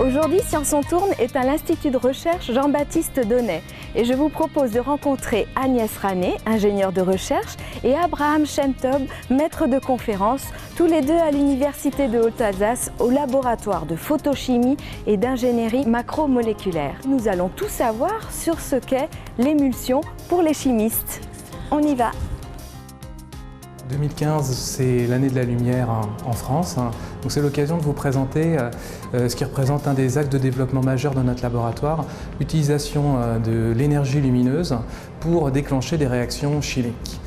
Aujourd'hui, Science on Tourne est à l'Institut de recherche Jean-Baptiste Donnet et je vous propose de rencontrer Agnès Ranet, ingénieure de recherche, et Abraham Shemtov, maître de conférence, tous les deux à l'Université de Haute-Alsace au laboratoire de photochimie et d'ingénierie macromoléculaire. Nous allons tout savoir sur ce qu'est l'émulsion pour les chimistes. On y va! 2015, c'est l'année de la lumière en France, donc c'est l'occasion de vous présenter ce qui représente un des axes de développement majeurs de notre laboratoire, l'utilisation de l'énergie lumineuse pour déclencher des réactions chimiques.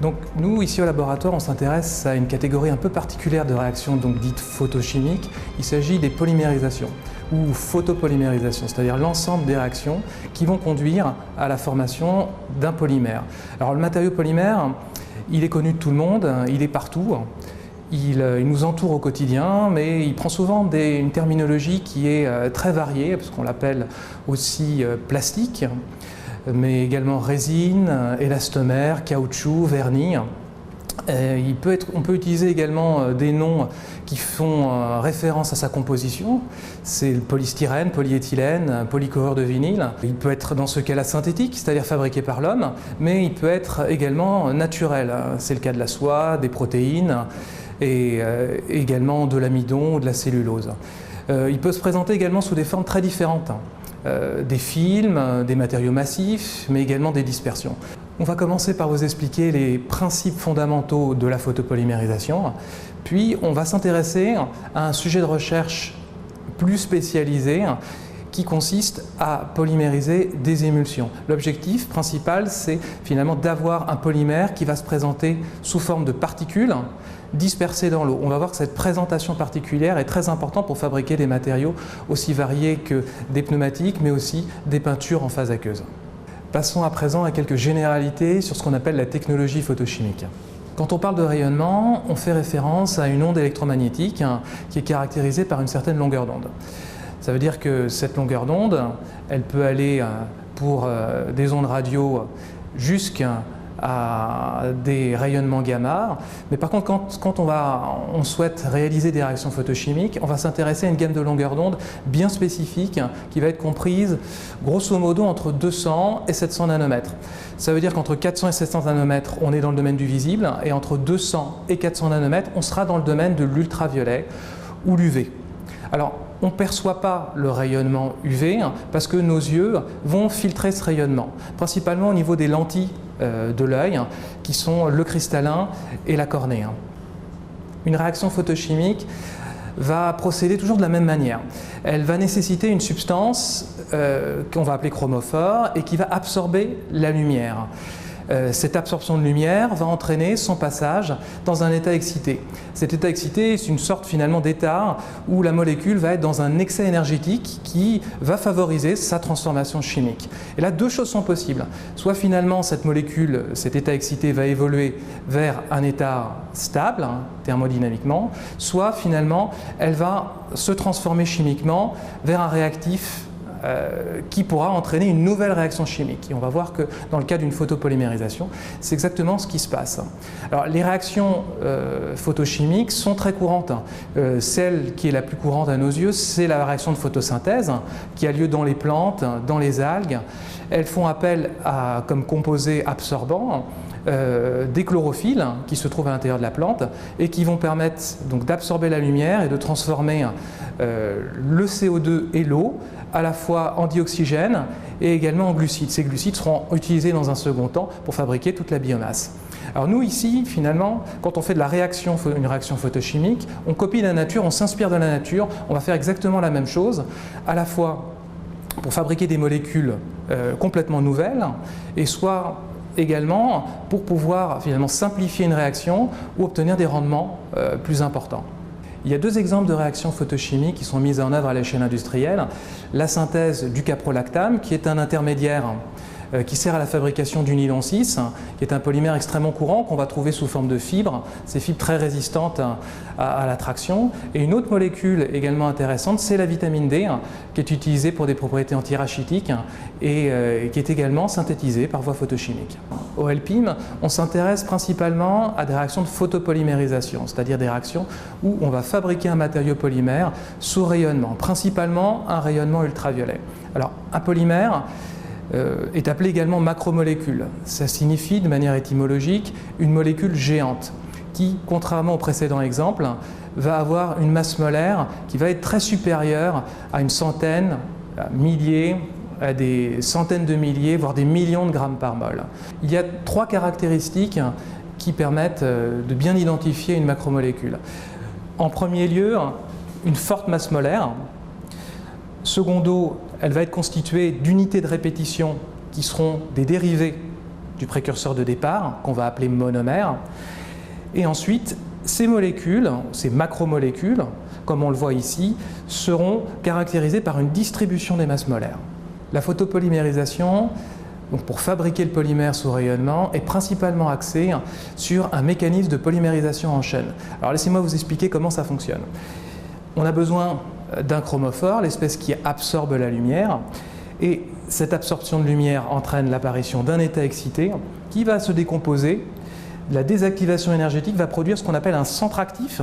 Donc nous, ici au laboratoire, on s'intéresse à une catégorie un peu particulière de réactions donc dites photochimiques. Il s'agit des polymérisations ou photopolymérisations, c'est-à-dire l'ensemble des réactions qui vont conduire à la formation d'un polymère. Alors le matériau polymère, il est connu de tout le monde, il est partout, il nous entoure au quotidien, mais il prend souvent une terminologie qui est très variée, parce qu'on l'appelle aussi plastique, mais également résine, élastomère, caoutchouc, vernis. On peut utiliser également des noms qui font référence à sa composition. C'est le polystyrène, polyéthylène, polychlorure de vinyle. Il peut être dans ce cas-là synthétique, c'est-à-dire fabriqué par l'homme, mais il peut être également naturel. C'est le cas de la soie, des protéines et également de l'amidon ou de la cellulose. Il peut se présenter également sous des formes très différentes. Des films, des matériaux massifs, mais également des dispersions. On va commencer par vous expliquer les principes fondamentaux de la photopolymérisation, puis on va s'intéresser à un sujet de recherche plus spécialisé qui consiste à polymériser des émulsions. L'objectif principal, c'est finalement d'avoir un polymère qui va se présenter sous forme de particules dispersées dans l'eau. On va voir que cette présentation particulière est très importante pour fabriquer des matériaux aussi variés que des pneumatiques, mais aussi des peintures en phase aqueuse. Passons à présent à quelques généralités sur ce qu'on appelle la technologie photochimique. Quand on parle de rayonnement, on fait référence à une onde électromagnétique qui est caractérisée par une certaine longueur d'onde. Ça veut dire que cette longueur d'onde, elle peut aller pour des ondes radio jusqu'à des rayonnements gamma, mais par contre quand on souhaite réaliser des réactions photochimiques, on va s'intéresser à une gamme de longueurs d'onde bien spécifique qui va être comprise grosso modo entre 200 et 700 nanomètres. Ça veut dire qu'entre 400 et 700 nanomètres, on est dans le domaine du visible, et entre 200 et 400 nanomètres, on sera dans le domaine de l'ultraviolet ou l'UV. Alors, on ne perçoit pas le rayonnement UV parce que nos yeux vont filtrer ce rayonnement, principalement au niveau des lentilles de l'œil, qui sont le cristallin et la cornée. Une réaction photochimique va procéder toujours de la même manière. Elle va nécessiter une substance qu'on va appeler chromophore et qui va absorber la lumière. Cette absorption de lumière va entraîner son passage dans un état excité. Cet état excité, c'est une sorte finalement d'état où la molécule va être dans un excès énergétique qui va favoriser sa transformation chimique. Et là, deux choses sont possibles. Soit finalement cette molécule, cet état excité va évoluer vers un état stable, thermodynamiquement, soit finalement elle va se transformer chimiquement vers un réactif qui pourra entraîner une nouvelle réaction chimique. Et on va voir que dans le cas d'une photopolymérisation, c'est exactement ce qui se passe. Alors, les réactions photochimiques sont très courantes. Celle qui est la plus courante à nos yeux, c'est la réaction de photosynthèse qui a lieu dans les plantes, dans les algues. Elles font appel à, comme composés absorbants, des chlorophylles qui se trouvent à l'intérieur de la plante et qui vont permettre donc d'absorber la lumière et de transformer le CO2 et l'eau à la fois en dioxygène et également en glucides. Ces glucides seront utilisés dans un second temps pour fabriquer toute la biomasse. Alors nous ici, finalement, quand on fait de la réaction, une réaction photochimique, on copie la nature, on s'inspire de la nature, on va faire exactement la même chose, à la fois pour fabriquer des molécules complètement nouvelles et soit également pour pouvoir finalement simplifier une réaction ou obtenir des rendements plus importants. Il y a deux exemples de réactions photochimiques qui sont mises en œuvre à l'échelle industrielle. La synthèse du caprolactam, qui est un intermédiaire qui sert à la fabrication du nylon 6, qui est un polymère extrêmement courant qu'on va trouver sous forme de fibres, ces fibres très résistantes à la traction. Et une autre molécule également intéressante, c'est la vitamine D, qui est utilisée pour des propriétés antirachitiques et qui est également synthétisée par voie photochimique. Au LPIM, on s'intéresse principalement à des réactions de photopolymérisation, c'est-à-dire des réactions où on va fabriquer un matériau polymère sous rayonnement, principalement un rayonnement ultraviolet. Alors, un polymère est appelé également macromolécule. Ça signifie, de manière étymologique, une molécule géante qui, contrairement au précédent exemple, va avoir une masse molaire qui va être très supérieure à une centaine, à milliers, à des centaines de milliers, voire des millions de grammes par mol. Il y a 3 caractéristiques qui permettent de bien identifier une macromolécule. En premier lieu, une forte masse molaire. Secondo, elle va être constituée d'unités de répétition qui seront des dérivés du précurseur de départ, qu'on va appeler monomère. Et ensuite, ces molécules, ces macromolécules, comme on le voit ici, seront caractérisées par une distribution des masses molaires. La photopolymérisation, donc pour fabriquer le polymère sous rayonnement, est principalement axée sur un mécanisme de polymérisation en chaîne. Alors laissez-moi vous expliquer comment ça fonctionne. On a besoin d'un chromophore, l'espèce qui absorbe la lumière, et cette absorption de lumière entraîne l'apparition d'un état excité qui va se décomposer. La désactivation énergétique va produire ce qu'on appelle un centre actif,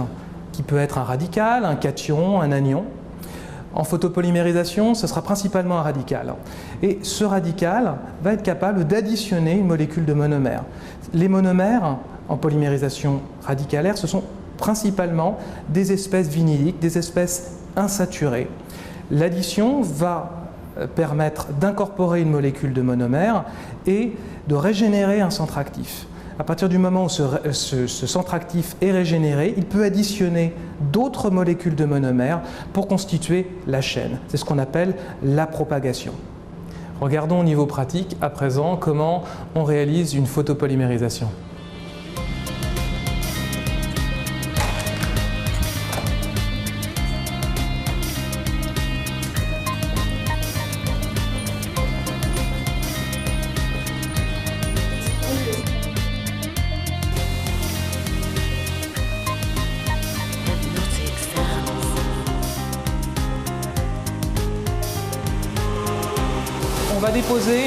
qui peut être un radical, un cation, un anion. En photopolymérisation, ce sera principalement un radical. Et ce radical va être capable d'additionner une molécule de monomère. Les monomères, en polymérisation radicalaire, ce sont principalement des espèces vinyliques, des espèces insaturées. L'addition va permettre d'incorporer une molécule de monomère et de régénérer un centre actif. À partir du moment où ce centre actif est régénéré, il peut additionner d'autres molécules de monomère pour constituer la chaîne. C'est ce qu'on appelle la propagation. Regardons au niveau pratique, à présent, comment on réalise une photopolymérisation. On va déposer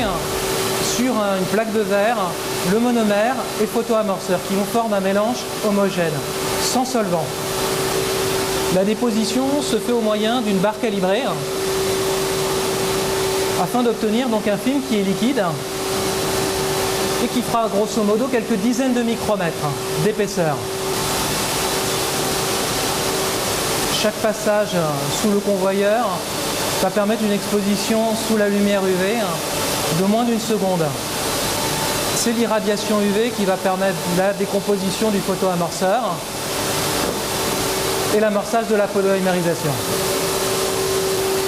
sur une plaque de verre le monomère et photoamorceur qui vont former un mélange homogène, sans solvant. La déposition se fait au moyen d'une barre calibrée afin d'obtenir donc un film qui est liquide et qui fera grosso modo quelques dizaines de micromètres d'épaisseur. Chaque passage sous le convoyeur va permettre une exposition sous la lumière UV de moins d'1 seconde. C'est l'irradiation UV qui va permettre la décomposition du photoamorceur et l'amorçage de la polymérisation.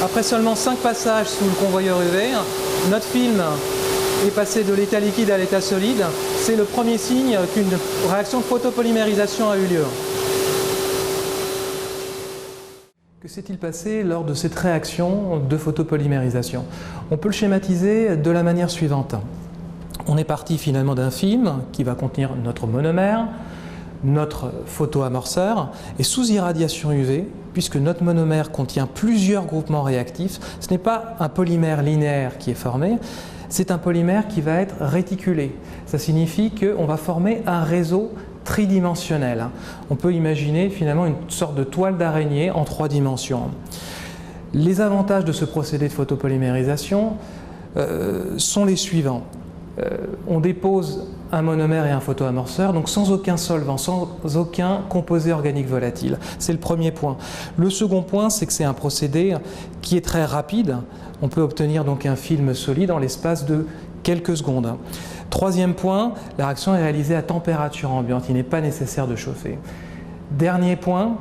Après seulement 5 passages sous le convoyeur UV, notre film est passé de l'état liquide à l'état solide. C'est le premier signe qu'une réaction de photopolymérisation a eu lieu. Que s'est-il passé lors de cette réaction de photopolymérisation? On peut le schématiser de la manière suivante. On est parti finalement d'un film qui va contenir notre monomère, notre photoamorceur, et sous irradiation UV, puisque notre monomère contient plusieurs groupements réactifs, ce n'est pas un polymère linéaire qui est formé, c'est un polymère qui va être réticulé. Ça signifie qu'on va former un réseau tridimensionnel. On peut imaginer finalement une sorte de toile d'araignée en 3 dimensions. Les avantages de ce procédé de photopolymérisation sont les suivants. On dépose un monomère et un photoamorceur, donc sans aucun solvant, sans aucun composé organique volatile. C'est le premier point. Le second point, c'est que c'est un procédé qui est très rapide. On peut obtenir donc un film solide en l'espace de quelques secondes. Troisième point, la réaction est réalisée à température ambiante, il n'est pas nécessaire de chauffer. Dernier point,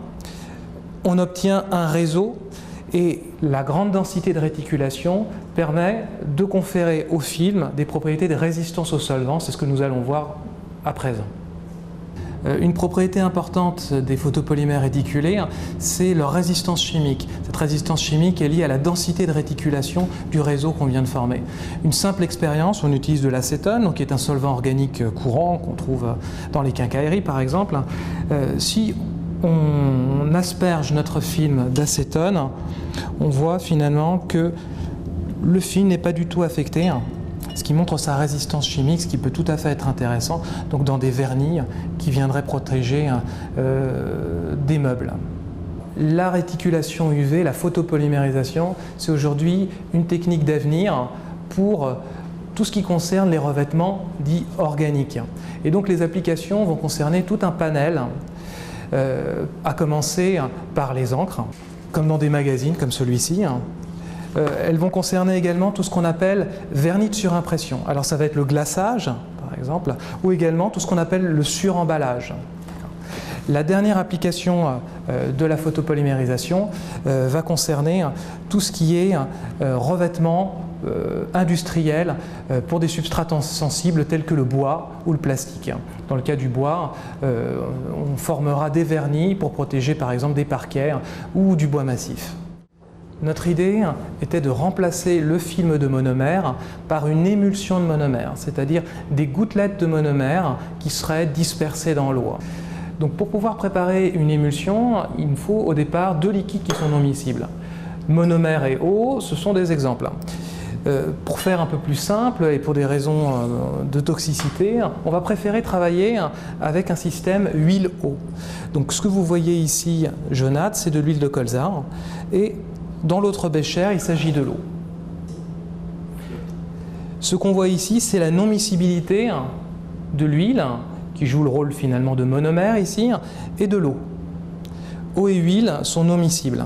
on obtient un réseau et la grande densité de réticulation permet de conférer au film des propriétés de résistance au solvant, c'est ce que nous allons voir à présent. Une propriété importante des photopolymères réticulés, c'est leur résistance chimique. Cette résistance chimique est liée à la densité de réticulation du réseau qu'on vient de former. Une simple expérience, on utilise de l'acétone, qui est un solvant organique courant qu'on trouve dans les quincailleries par exemple. Si on asperge notre film d'acétone, on voit finalement que le film n'est pas du tout affecté, ce qui montre sa résistance chimique, ce qui peut tout à fait être intéressant donc dans des vernis qui viendraient protéger des meubles. La réticulation UV, la photopolymérisation, c'est aujourd'hui une technique d'avenir pour tout ce qui concerne les revêtements dits organiques. Et donc les applications vont concerner tout un panel, à commencer par les encres, comme dans des magazines comme celui-ci. Elles vont concerner également tout ce qu'on appelle vernis de surimpression. Alors ça va être le glaçage, par exemple, ou également tout ce qu'on appelle le suremballage. La dernière application de la photopolymérisation va concerner tout ce qui est revêtement industriel pour des substrats sensibles tels que le bois ou le plastique. Dans le cas du bois, on formera des vernis pour protéger par exemple des parquets ou du bois massif. Notre idée était de remplacer le film de monomère par une émulsion de monomère, c'est-à-dire des gouttelettes de monomère qui seraient dispersées dans l'eau. Donc pour pouvoir préparer une émulsion, il me faut au départ deux liquides qui sont non miscibles. Monomère et eau, ce sont des exemples. Pour faire un peu plus simple et pour des raisons de toxicité, on va préférer travailler avec un système huile-eau. Donc ce que vous voyez ici jaunâtre, c'est de l'huile de colza et dans l'autre bécher, il s'agit de l'eau. Ce qu'on voit ici, c'est la non-miscibilité de l'huile, qui joue le rôle finalement de monomère ici, et de l'eau. Eau et huile sont non miscibles.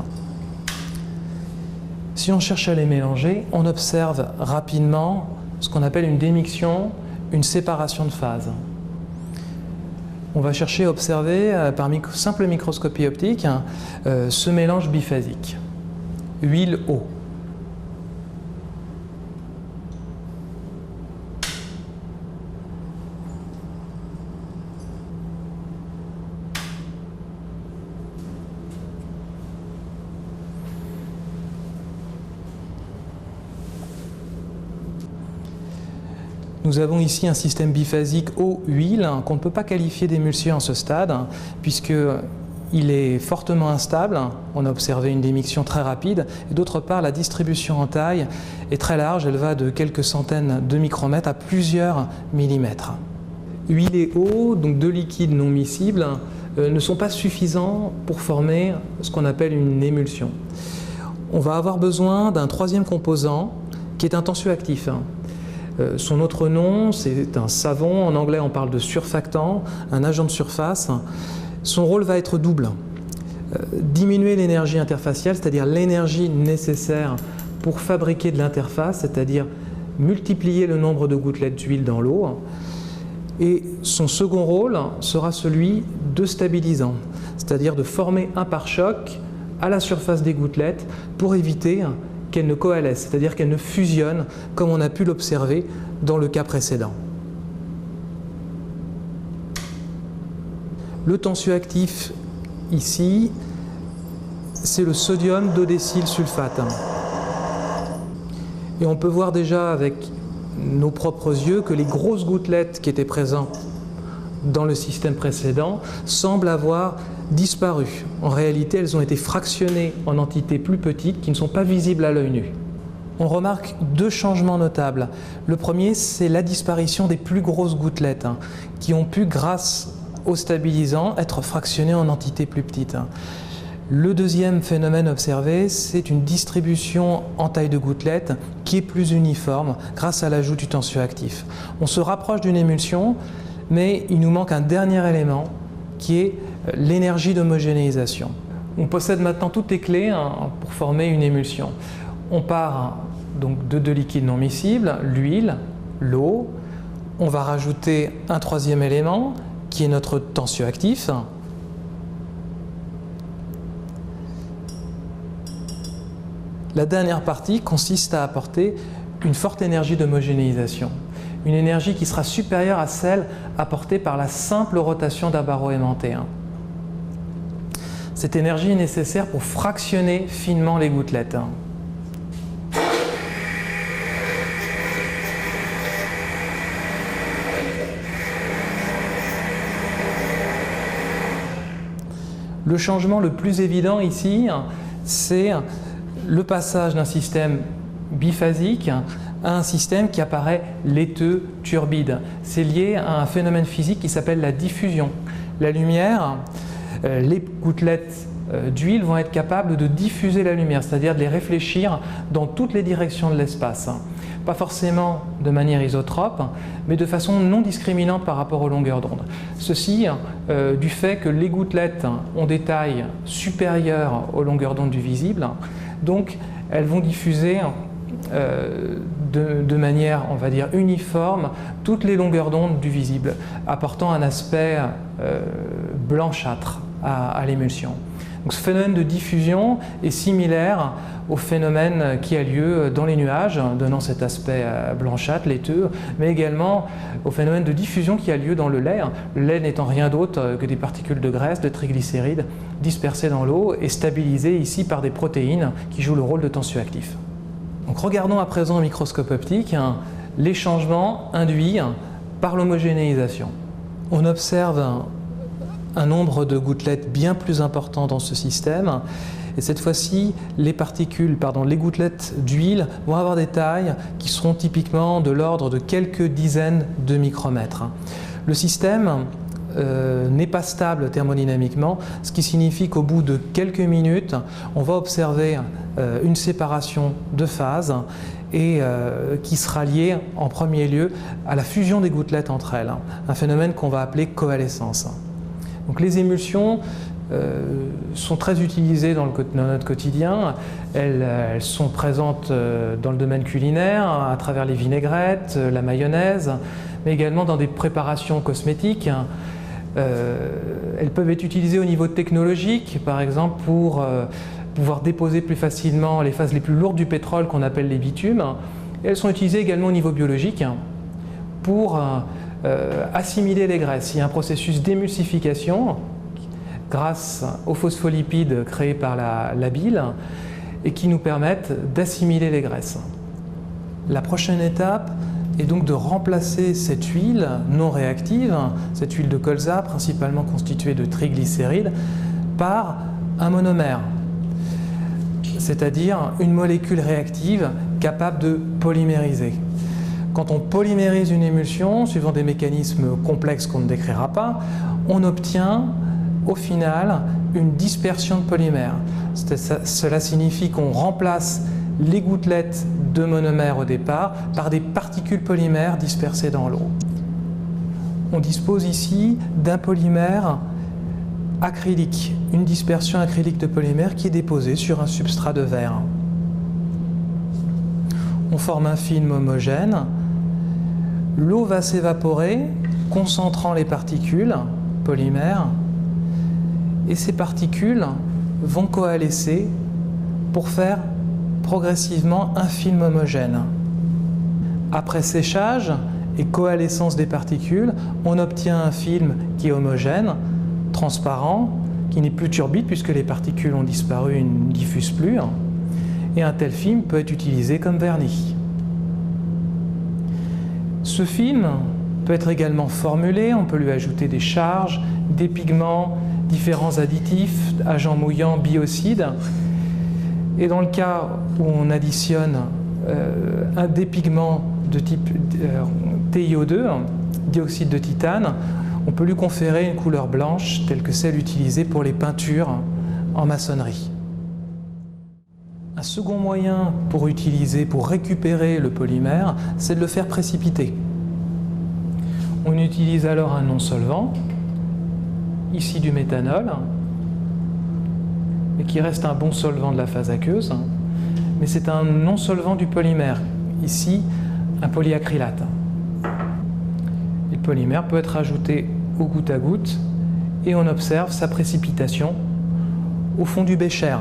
Si on cherche à les mélanger, on observe rapidement ce qu'on appelle une démiction, une séparation de phase. On va chercher à observer par simple microscopie optique ce mélange biphasique. Huile-eau. Nous avons ici un système biphasique eau-huile qu'on ne peut pas qualifier d'émulsion en ce stade, puisque il est fortement instable, on a observé une démiction très rapide, et d'autre part la distribution en taille est très large, elle va de quelques centaines de micromètres à plusieurs millimètres. Huile et eau, donc deux liquides non miscibles, ne sont pas suffisants pour former ce qu'on appelle une émulsion. On va avoir besoin d'un troisième composant qui est un tensioactif. Son autre nom, c'est un savon, en anglais on parle de surfactant, un agent de surface. Son rôle va être double. Diminuer l'énergie interfaciale, c'est-à-dire l'énergie nécessaire pour fabriquer de l'interface, c'est-à-dire multiplier le nombre de gouttelettes d'huile dans l'eau. Et son second rôle sera celui de stabilisant, c'est-à-dire de former un pare-choc à la surface des gouttelettes pour éviter qu'elles ne coalescent, c'est-à-dire qu'elles ne fusionnent comme on a pu l'observer dans le cas précédent. Le tensioactif ici, c'est le sodium dodécylsulfate. Et on peut voir déjà avec nos propres yeux que les grosses gouttelettes qui étaient présentes dans le système précédent semblent avoir disparu. En réalité, elles ont été fractionnées en entités plus petites qui ne sont pas visibles à l'œil nu. On remarque deux changements notables. Le premier, c'est la disparition des plus grosses gouttelettes qui ont pu, grâce au stabilisant, être fractionnées en entités plus petites. Le deuxième phénomène observé, c'est une distribution en taille de gouttelettes qui est plus uniforme grâce à l'ajout du tensioactif. On se rapproche d'une émulsion, mais il nous manque un dernier élément qui est l'énergie d'homogénéisation. On possède maintenant toutes les clés pour former une émulsion. On part donc de deux liquides non miscibles, l'huile, l'eau. On va rajouter un troisième élément qui est notre tensioactif. La dernière partie consiste à apporter une forte énergie d'homogénéisation. une énergie qui sera supérieure à celle apportée par la simple rotation d'un barreau aimanté. Cette énergie est nécessaire pour fractionner finement les gouttelettes. Le changement le plus évident ici, c'est le passage d'un système biphasique à un système qui apparaît laiteux, turbide. C'est lié à un phénomène physique qui s'appelle la diffusion. La lumière, les gouttelettes d'huile vont être capables de diffuser la lumière, c'est-à-dire de les réfléchir dans toutes les directions de l'espace. Pas forcément de manière isotrope, mais de façon non discriminante par rapport aux longueurs d'onde. Ceci du fait que les gouttelettes ont des tailles supérieures aux longueurs d'onde du visible, donc elles vont diffuser de manière, on va dire, uniforme toutes les longueurs d'onde du visible, apportant un aspect blanchâtre à l'émulsion. Donc ce phénomène de diffusion est similaire au phénomène qui a lieu dans les nuages, donnant cet aspect blanchâtre, laiteux, mais également au phénomène de diffusion qui a lieu dans le lait. Le lait n'étant rien d'autre que des particules de graisse, de triglycérides dispersées dans l'eau et stabilisées ici par des protéines qui jouent le rôle de tensioactifs. Donc regardons à présent au microscope optique les changements induits par l'homogénéisation. On observe un nombre de gouttelettes bien plus important dans ce système. Et cette fois-ci, les gouttelettes d'huile vont avoir des tailles qui seront typiquement de l'ordre de quelques dizaines de micromètres. Le système n'est pas stable thermodynamiquement, ce qui signifie qu'au bout de quelques minutes, on va observer une séparation de phase et qui sera liée en premier lieu à la fusion des gouttelettes entre elles, un phénomène qu'on va appeler coalescence. Donc les émulsions sont très utilisées dans notre quotidien. Elles sont présentes dans le domaine culinaire, à travers les vinaigrettes, la mayonnaise, mais également dans des préparations cosmétiques. Elles peuvent être utilisées au niveau technologique, par exemple pour pouvoir déposer plus facilement les phases les plus lourdes du pétrole qu'on appelle les bitumes. Et elles sont utilisées également au niveau biologique pour assimiler les graisses. Il y a un processus d'émulsification grâce aux phospholipides créés par la bile et qui nous permettent d'assimiler les graisses. La prochaine étape est donc de remplacer cette huile non réactive, cette huile de colza principalement constituée de triglycérides, par un monomère, c'est-à-dire une molécule réactive capable de polymériser. Quand on polymérise une émulsion, suivant des mécanismes complexes qu'on ne décrira pas, on obtient au final une dispersion de polymères. Cela signifie qu'on remplace les gouttelettes de monomères au départ par des particules polymères dispersées dans l'eau. On dispose ici d'un polymère acrylique, une dispersion acrylique de polymère qui est déposée sur un substrat de verre. On forme un film homogène. L'eau va s'évaporer, concentrant les particules polymères, et ces particules vont coalescer pour faire progressivement un film homogène. Après séchage et coalescence des particules, on obtient un film qui est homogène, transparent, qui n'est plus turbide puisque les particules ont disparu et ne diffusent plus. Et un tel film peut être utilisé comme vernis. Ce film peut être également formulé, on peut lui ajouter des charges, des pigments, différents additifs, agents mouillants, biocides. Et dans le cas où on additionne des pigments de type TiO2, dioxyde de titane, on peut lui conférer une couleur blanche telle que celle utilisée pour les peintures en maçonnerie. Un second moyen pour récupérer le polymère, c'est de le faire précipiter. On utilise alors un non-solvant, ici du méthanol, et qui reste un bon solvant de la phase aqueuse, mais c'est un non-solvant du polymère, ici un polyacrylate. Et le polymère peut être ajouté au goutte à goutte et on observe sa précipitation au fond du bécher.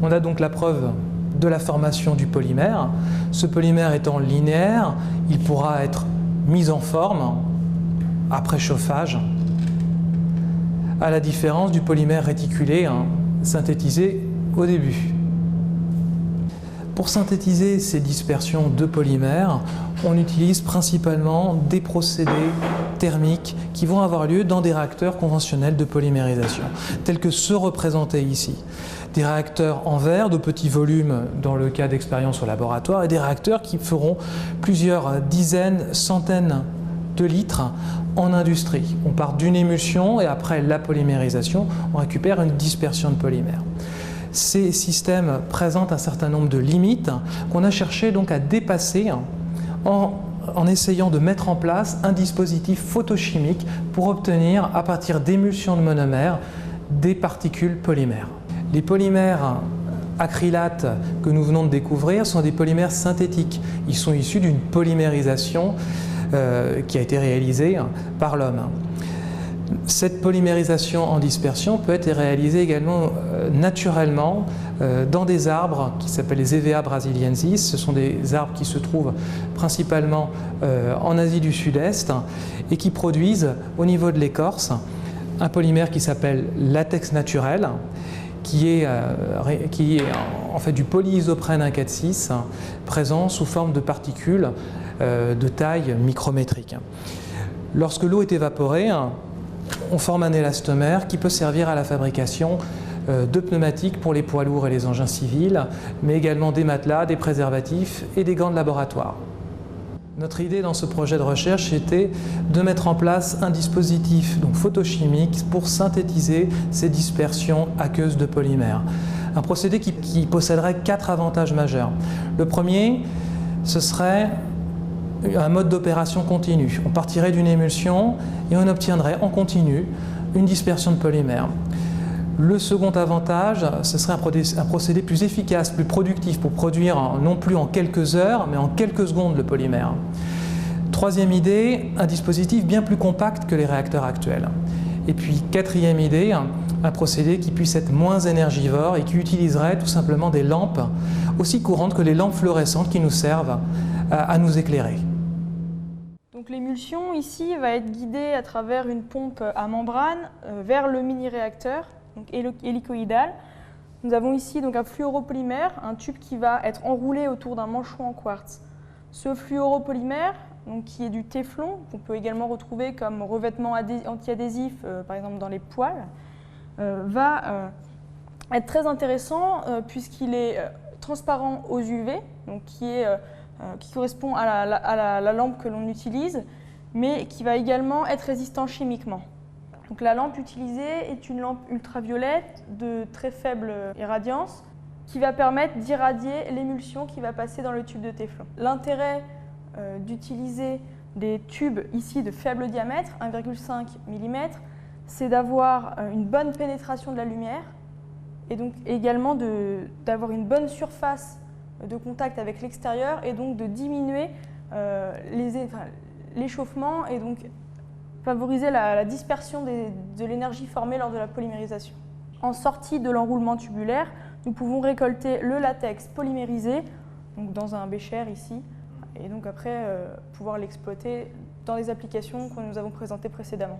On a donc la preuve de la formation du polymère. Ce polymère étant linéaire, il pourra être mis en forme après chauffage, à la différence du polymère réticulé synthétisé au début. Pour synthétiser ces dispersions de polymères, on utilise principalement des procédés thermiques qui vont avoir lieu dans des réacteurs conventionnels de polymérisation, tels que ceux représentés ici. Des réacteurs en verre de petits volumes dans le cas d'expériences au laboratoire et des réacteurs qui feront plusieurs dizaines, centaines de litres en industrie. On part d'une émulsion et après la polymérisation, on récupère une dispersion de polymères. Ces systèmes présentent un certain nombre de limites qu'on a cherché donc à dépasser en essayant de mettre en place un dispositif photochimique pour obtenir, à partir d'émulsions de monomères, des particules polymères. Les polymères acrylates que nous venons de découvrir sont des polymères synthétiques. Ils sont issus d'une polymérisation qui a été réalisée par l'homme. Cette polymérisation en dispersion peut être réalisée également naturellement dans des arbres qui s'appellent les Hevea brasiliensis. Ce sont des arbres qui se trouvent principalement en Asie du Sud-Est et qui produisent au niveau de l'écorce un polymère qui s'appelle latex naturel, qui est en fait du polyisoprène 1,4,6 présent sous forme de particules de taille micrométrique. Lorsque l'eau est évaporée, on forme un élastomère qui peut servir à la fabrication de pneumatiques pour les poids lourds et les engins civils, mais également des matelas, des préservatifs et des gants de laboratoire. Notre idée dans ce projet de recherche était de mettre en place un dispositif photochimique pour synthétiser ces dispersions aqueuses de polymères. Un procédé qui posséderait 4 avantages majeurs. Le premier, ce serait un mode d'opération continu. On partirait d'une émulsion et on obtiendrait en continu une dispersion de polymères. Le second avantage, ce serait un procédé plus efficace, plus productif pour produire non plus en quelques heures, mais en quelques secondes le polymère. Troisième idée, un dispositif bien plus compact que les réacteurs actuels. Et puis quatrième idée, un procédé qui puisse être moins énergivore et qui utiliserait tout simplement des lampes aussi courantes que les lampes fluorescentes qui nous servent à nous éclairer. Donc l'émulsion ici va être guidée à travers une pompe à membrane vers le mini-réacteur, donc hélicoïdal. Nous avons ici donc un fluoropolymère, un tube qui va être enroulé autour d'un manchon en quartz. Ce fluoropolymère, donc qui est du téflon, qu'on peut également retrouver comme revêtement anti-adhésif, par exemple dans les poêles, va être très intéressant puisqu'il est transparent aux UV, donc qui correspond à la lampe que l'on utilise, mais qui va également être résistant chimiquement. Donc la lampe utilisée est une lampe ultraviolette de très faible irradiance qui va permettre d'irradier l'émulsion qui va passer dans le tube de téflon. L'intérêt d'utiliser des tubes ici de faible diamètre, 1,5 mm, c'est d'avoir une bonne pénétration de la lumière et donc également d'avoir une bonne surface de contact avec l'extérieur et donc de diminuer l'échauffement et donc favoriser la dispersion de l'énergie formée lors de la polymérisation. En sortie de l'enroulement tubulaire, nous pouvons récolter le latex polymérisé donc dans un bécher ici et donc après pouvoir l'exploiter dans les applications que nous avons présentées précédemment.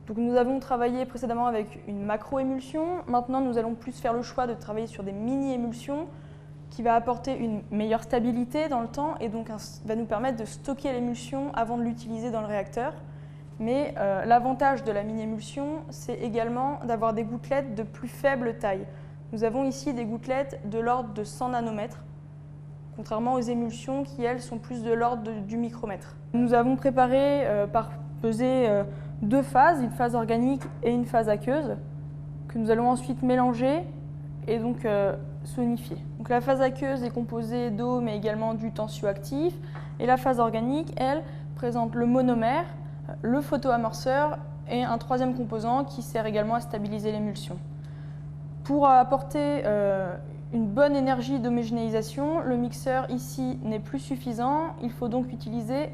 Donc nous avons travaillé précédemment avec une macro-émulsion. Maintenant, nous allons plus faire le choix de travailler sur des mini-émulsions qui va apporter une meilleure stabilité dans le temps et donc va nous permettre de stocker l'émulsion avant de l'utiliser dans le réacteur. Mais l'avantage de la mini-émulsion, c'est également d'avoir des gouttelettes de plus faible taille. Nous avons ici des gouttelettes de l'ordre de 100 nanomètres, contrairement aux émulsions qui, elles, sont plus de l'ordre du micromètre. Nous avons préparé par pesée 2 phases, une phase organique et une phase aqueuse, que nous allons ensuite mélanger et donc sonifier. Donc la phase aqueuse est composée d'eau mais également du tensioactif et la phase organique, elle, présente le monomère, le photoamorceur et un troisième composant qui sert également à stabiliser l'émulsion. Pour apporter une bonne énergie d'homogénéisation, le mixeur ici n'est plus suffisant, il faut donc utiliser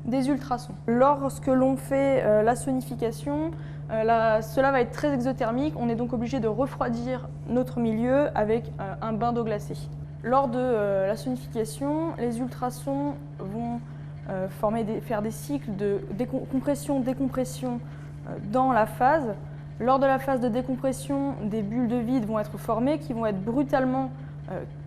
des ultrasons. Lorsque l'on fait la sonification, cela va être très exothermique, on est donc obligé de refroidir notre milieu avec un bain d'eau glacée. Lors de la sonification, les ultrasons vont faire des cycles de compression-décompression dans la phase. Lors de la phase de décompression, des bulles de vide vont être formées qui vont être brutalement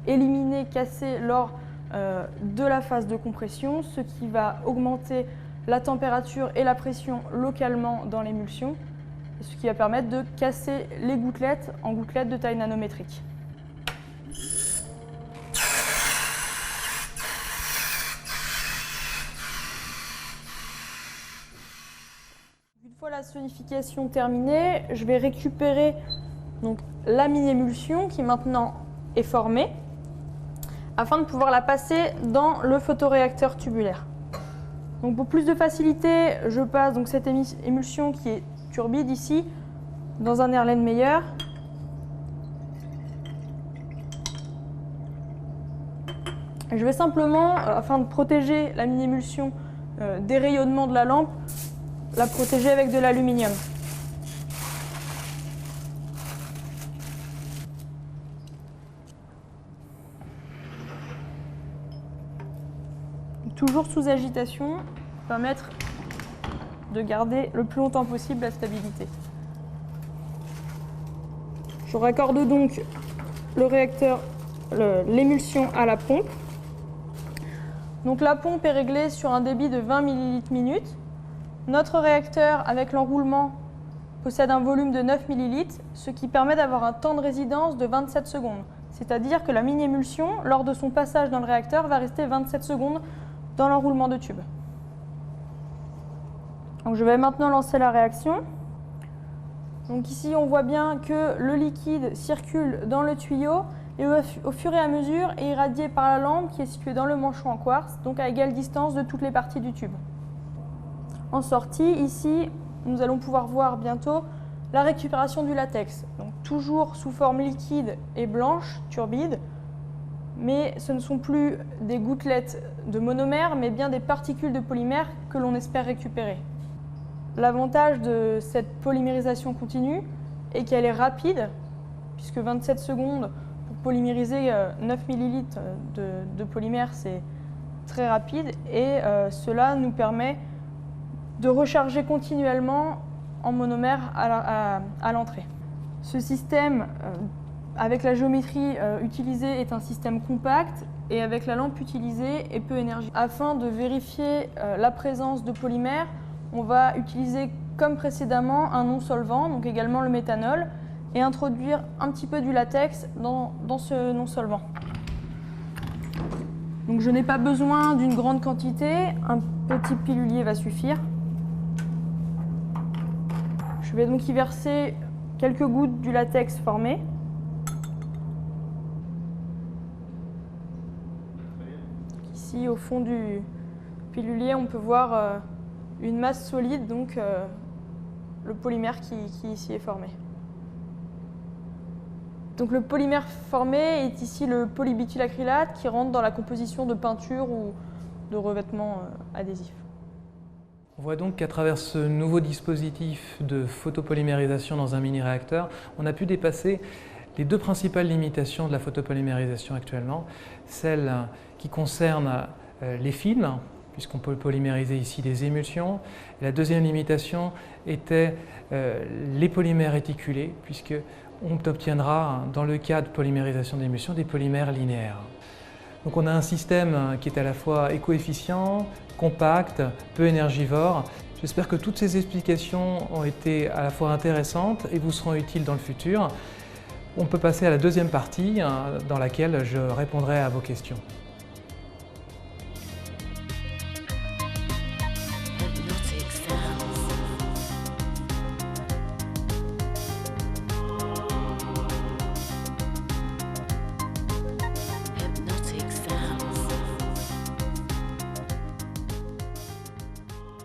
éliminées, cassées lors de la phase de compression, ce qui va augmenter la température et la pression localement dans l'émulsion, ce qui va permettre de casser les gouttelettes en gouttelettes de taille nanométrique. Une fois la sonification terminée, je vais récupérer donc, la mini-émulsion qui maintenant est formée afin de pouvoir la passer dans le photoréacteur tubulaire. Donc, pour plus de facilité, je passe donc, cette émulsion qui est turbide ici dans un Erlenmeyer. Je vais simplement, afin de protéger la mini-émulsion des rayonnements de la lampe, la protéger avec de l'aluminium. Toujours sous agitation, pour permettre de garder le plus longtemps possible la stabilité. Je raccorde donc le réacteur, l'émulsion à la pompe. Donc la pompe est réglée sur un débit de 20 ml minute. Notre réacteur avec l'enroulement possède un volume de 9 ml, ce qui permet d'avoir un temps de résidence de 27 secondes. C'est-à-dire que la mini-émulsion, lors de son passage dans le réacteur, va rester 27 secondes dans l'enroulement de tube. Donc je vais maintenant lancer la réaction. Donc ici, on voit bien que le liquide circule dans le tuyau et au fur et à mesure est irradié par la lampe qui est située dans le manchon en quartz, donc à égale distance de toutes les parties du tube. En sortie, ici, nous allons pouvoir voir bientôt la récupération du latex. Donc toujours sous forme liquide et blanche, turbide, mais ce ne sont plus des gouttelettes de monomère, mais bien des particules de polymère que l'on espère récupérer. L'avantage de cette polymérisation continue est qu'elle est rapide, puisque 27 secondes pour polymériser 9 ml de polymère, c'est très rapide, et cela nous permet de recharger continuellement en monomère à l'entrée. Ce système, avec la géométrie utilisée, est un système compact et avec la lampe utilisée est peu énergivore. Afin de vérifier la présence de polymère, on va utiliser comme précédemment un non-solvant, donc également le méthanol, et introduire un petit peu du latex dans ce non-solvant. Donc je n'ai pas besoin d'une grande quantité, un petit pilulier va suffire. Je vais donc y verser quelques gouttes du latex formé. Ici, au fond du pilulier, on peut voir une masse solide, donc le polymère qui ici est formé. Donc le polymère formé est ici le polybutylacrylate qui rentre dans la composition de peinture ou de revêtement adhésif. On voit donc qu'à travers ce nouveau dispositif de photopolymérisation dans un mini-réacteur, on a pu dépasser les deux principales limitations de la photopolymérisation actuellement, celle qui concerne les films, puisqu'on peut polymériser ici des émulsions. Et la deuxième limitation était les polymères réticulés, puisqu'on obtiendra, dans le cas de polymérisation d'émulsions, des polymères linéaires. Donc on a un système qui est à la fois éco-efficient, compact, peu énergivore. J'espère que toutes ces explications ont été à la fois intéressantes et vous seront utiles dans le futur. On peut passer à la deuxième partie dans laquelle je répondrai à vos questions.